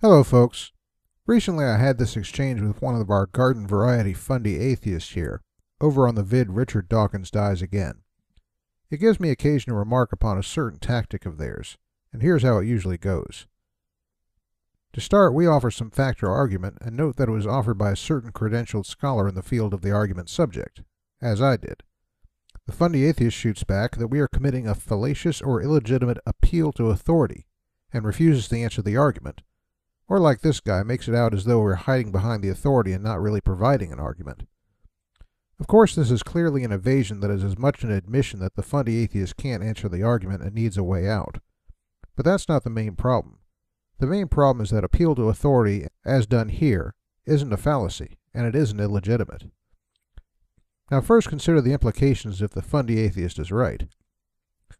Hello folks. Recently I had this exchange with one of our garden variety fundy atheists here, over on the vid Richard Dawkins Dies Again. It gives me occasion to remark upon a certain tactic of theirs, and here's how it usually goes. To start, we offer some fact or argument, and note that it was offered by a certain credentialed scholar in the field of the argument subject, as I did. The fundy atheist shoots back that we are committing a fallacious or illegitimate appeal to authority, and refuses to answer the argument, or like this guy, makes it out as though we're hiding behind the authority and not really providing an argument. Of course, this is clearly an evasion that is as much an admission that the fundy atheist can't answer the argument and needs a way out. But that's not the main problem. The main problem is that appeal to authority, as done here, isn't a fallacy, and it isn't illegitimate. Now first consider the implications if the fundy atheist is right.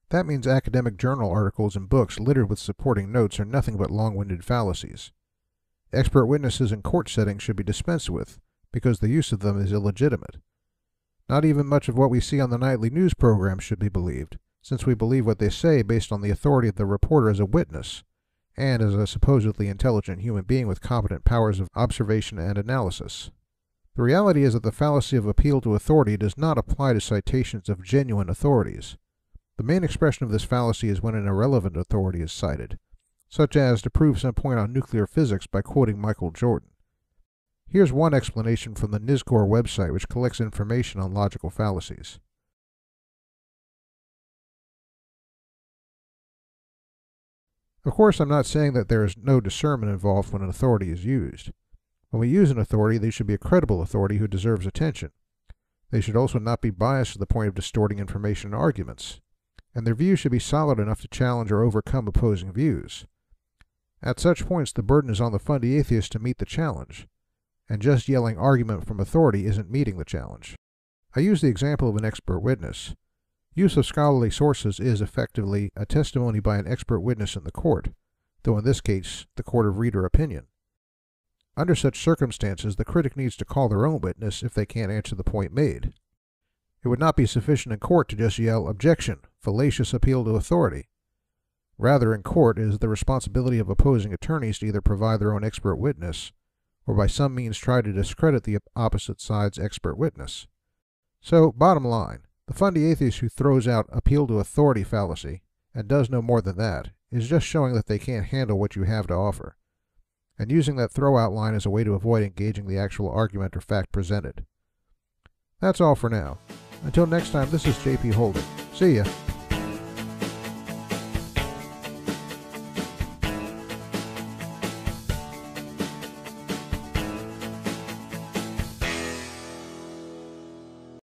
That means academic journal articles and books littered with supporting notes are nothing but long-winded fallacies. Expert witnesses in court settings should be dispensed with, because the use of them is illegitimate. Not even much of what we see on the nightly news programs should be believed, since we believe what they say based on the authority of the reporter as a witness, and as a supposedly intelligent human being with competent powers of observation and analysis. The reality is that the fallacy of appeal to authority does not apply to citations of genuine authorities. The main expression of this fallacy is when an irrelevant authority is cited, such as to prove some point on nuclear physics by quoting Michael Jordan. Here's one explanation from the NISCOR website, which collects information on logical fallacies. Of course, I'm not saying that there is no discernment involved when an authority is used. When we use an authority, they should be a credible authority who deserves attention. They should also not be biased to the point of distorting information and arguments, and their views should be solid enough to challenge or overcome opposing views. At such points, the burden is on the fundy atheist to meet the challenge, and just yelling argument from authority isn't meeting the challenge. I use the example of an expert witness. Use of scholarly sources is effectively a testimony by an expert witness in the court, though in this case, the court of reader opinion. Under such circumstances, the critic needs to call their own witness if they can't answer the point made. It would not be sufficient in court to just yell, "Objection! Fallacious appeal to authority." Rather, in court, it is the responsibility of opposing attorneys to either provide their own expert witness, or by some means try to discredit the opposite side's expert witness. So, bottom line, the fundy atheist who throws out appeal to authority fallacy, and does no more than that, is just showing that they can't handle what you have to offer, and using that throw-out line as a way to avoid engaging the actual argument or fact presented. That's all for now. Until next time, this is JP Holden. See ya.